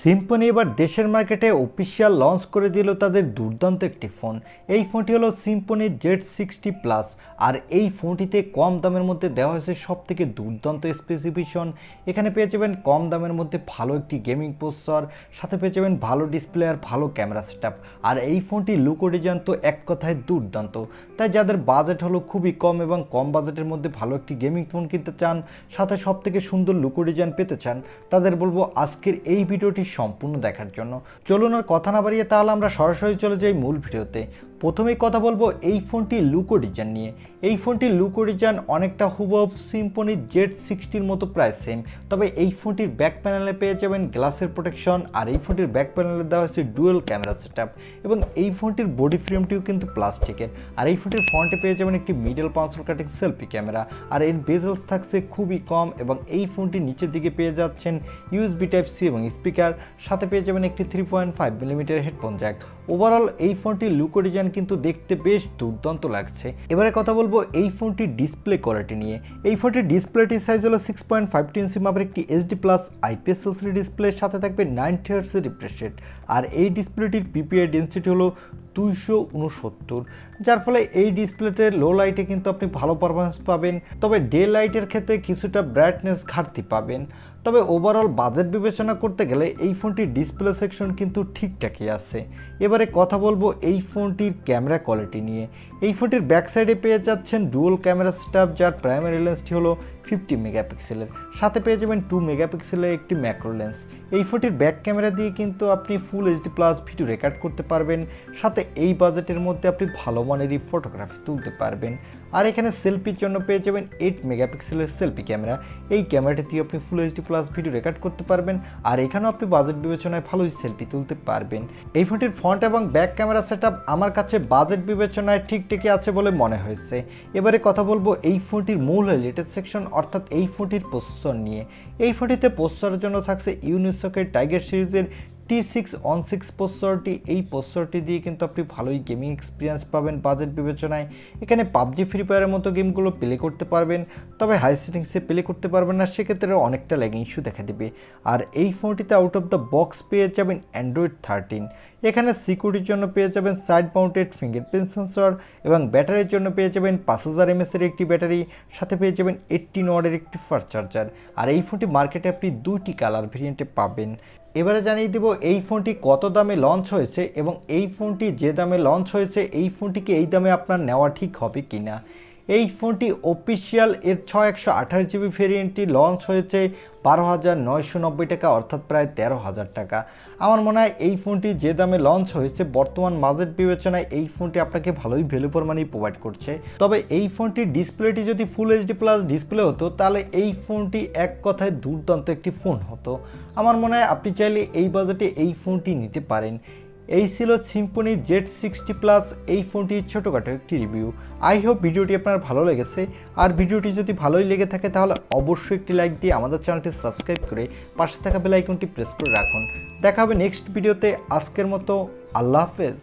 Symphony এবার দেশের মার্কেটে অফিশিয়াল লঞ্চ করে দিল তাদের দুর্দান্ত একটি ফোন। এই ফোনটি হলো সিম্ফনি Z60 প্লাস। আর এই ফোনটিতে কম দামের মধ্যে দেওয়া হয়েছে সবথেকে দুর্দান্ত স্পেসিফিকেশন। এখানে পেয়ে যাবেন কম দামের মধ্যে ভালো একটি গেমিং প্রসেসর, সাথে পেয়ে যাবেন ভালো ডিসপ্লে আর ভালো ক্যামেরা সেটআপ। আর এই ফোনটি লুক ও ডিজাইন তো এক কথায় দুর্দান্ত। তাই যাদের বাজেট হলো খুবই কম এবং কম বাজেটের মধ্যে ভালো একটি গেমিং ফোন কিনতে চান, সাথে সবথেকে সুন্দর লুক ও ডিজাইন পেতে চান, তাদের বলবো আজকের এই ভিডিওটি সম্পূর্ণ দেখার জন্য। চলুন আর কথা না বাড়িয়ে তাহলে আমরা সরাসরি চলে যাই মূল ভিডিওতে। প্রথমেই কথা বলবো এই ফোনটির লুক ও ডিজাইন নিয়ে। এই ফোনটির লুক ও ডিজাইন অনেকটা হুবহু সিম্ফনি Z60-র মতো প্রায় সেম, তবে এই ফোনটির ব্যাক প্যানেলে পেয়ে যাবেন গ্লাসের প্রোটেকশন। আর এই ফোনটির ব্যাক প্যানেলে দেওয়া হচ্ছে ডুয়েল ক্যামেরা সেটআপ এবং এই ফোনটির বডি ফ্রেমটিও কিন্তু প্লাস্টিকের। আর এই ফোনটির ফ্রন্টে পেয়ে যাবেন একটি মিডল পাঞ্চল কাটিং সেলফি ক্যামেরা, আর এর বেজেলস থাকছে খুবই কম এবং এই ফোনটির নিচের দিকে পেয়ে যাচ্ছেন USB Type-C এবং স্পিকার, সাথে পেয়ে যাবেন একটি 3.5 মিলিমিটার হেডফোন জ্যাক। ওভারঅল এই ফোনটির লুক ও ডিজাইন কিন্তু দেখতে বেশ দুর্দান্ত লাগছে। এবারে কথা বলবো এই ফোনটির ডিসপ্লে কোয়ালিটি নিয়ে। এই ফোনটির ডিসপ্লেটির সাইজ হলো 6.52 ইঞ্চি মাপের একটি HD+ IPS LCD ডিসপ্লের সাথে থাকবে 90 Hz রিফ্রেশ রেট। আর এই ডিসপ্লেটির PPI ডেন্সিটি হলো 269, যার ফলে এই ডিসপ্লেতে লো লাইটে কিন্তু আপনি ভালো পারফরমেন্স পাবেন, তবে ডে লাইটের ক্ষেত্রে কিছুটা ব্রাইটনেস ঘাটতি পাবেন। তবে ওভারঅল বাজেট বিবেচনা করতে গেলে এই ফোনটির ডিসপ্লে সেকশন কিন্তু ঠিকঠাকই আছে। এবারে কথা বলবো এই ফোনটির ক্যামেরা কোয়ালিটি নিয়ে। এই ফোনটির ব্যাক সাইডে পেয়ে যাচ্ছেন ডুয়াল ক্যামেরা সেটআপ, যার প্রাইমারি লেন্সটি হলো 50 মেগাপিক্সেলের, সাথে পেয়ে যাবেন 2 মেগাপিক্সেলের একটি ম্যাক্রো লেন্স। এই ফোনটির ব্যাক ক্যামেরা দিয়ে কিন্তু আপনি ফুল HD+ ভিডিও রেকর্ড করতে পারবেন, সাথে এই বাজেটের মধ্যে আপনি ভালো মানেরই ফটোগ্রাফি তুলতে পারবেন। আর এখানে সেলফির জন্য পেয়ে যাবেন 8 মেগাপিক্সেলের সেলফি ক্যামেরা। এই ক্যামেরাটি দিয়ে আপনি ফুল HD+ ভিডিও রেকর্ড করতে পারবেন, আর এখানেও আপনি বাজেট বিবেচনায় ভালোই সেলফি তুলতে পারবেন। এই ফোনটির ফ্রন্ট এবং ব্যাক ক্যামেরা সেটআপ আমার কাছে বাজেট বিবেচনায় ঠিকঠাকই আছে বলে মনে হয়েছে। এবারে কথা বলবো এই ফোনটির মূল লেটেস্ট সেকশন, অর্থাৎ এই ফোনটির প্রসেসর নিয়ে। এই ফোনটিতে প্রসেসরের জন্য থাকছে ইউনিসকের টাইগার সিরিজের T616 প্রসেসরটি। এই প্রসেসরটি দিয়ে কিন্তু আপনি ভালোই গেমিং এক্সপিরিয়েন্স পাবেন বাজেট বিবেচনায়। এখানে পাবজি, ফ্রি ফায়ারের মতো গেমগুলো প্লে করতে পারবেন, তবে হাই সেটিংসে প্লে করতে পারবেন না, সেক্ষেত্রে অনেকটা ল্যাগিং ইস্যু দেখা দেবে। আর এই ফোনটিতে আউট অফ দ্য বক্স পেয়ে যাবেন Android 13। এখানে সিকিউরিটির জন্য পেয়ে যাবেন সাইড মাউন্টেড ফিঙ্গারপ্রিন্ট সেন্সর এবং ব্যাটারির জন্য পেয়ে যাবেন 5000 mAh একটি ব্যাটারি, সাথে পেয়ে যাবেন 18 ওয়াটের একটি ফাস্ট চার্জার। আর এই ফোনটি মার্কেটে আপনি দুইটি কালার ভেরিয়েন্টে পাবেন। এবারে জানিয়ে দেব এই ফোনটি কত দামে লঞ্চ হয়েছে এবং এই ফোনটি যে দামে লঞ্চ হয়েছে এই ফোনটিকে এই দামে আপনার নেওয়া ঠিক হবে কিনা। এই ফোনটি অফিশিয়াল এর 6128 GB ভেরিয়েন্টটি লঞ্চ হয়েছে 12,990 টাকা, অর্থাৎ প্রায় 13,000 টাকা। আমার মনে হয় এই ফোনটি যে দামে লঞ্চ হয়েছে বর্তমান বাজেট বিবেচনায় এই ফোনটি আপনাকে ভালোই ভ্যালু ফর মানি প্রোভাইড করছে। তবে এই ফোনটির ডিসপ্লেটি যদি ফুল HD+ ডিসপ্লে হতো তাহলে এই ফোনটি এক কথায় দুর্দান্ত একটি ফোন হতো। আমার মনে হয় আপনি চাইলে এই বাজেটে এই ফোনটি নিতে পারেন। এই ছিল সিম্ফনি Z60 প্লাস এই ফোনটির ছোটোখাটো একটি রিভিউ। আই হোপ ভিডিওটি আপনার ভালো লেগেছে। আর ভিডিওটি যদি ভালোই লেগে থাকে তাহলে অবশ্যই একটি লাইক দিয়ে আমাদের চ্যানেলটি সাবস্ক্রাইব করে পাশে থাকা বেল আইকনটি প্রেস করে রাখুন। দেখা হবে নেক্সট ভিডিওতে। আজকের মতো আল্লাহ হাফেজ।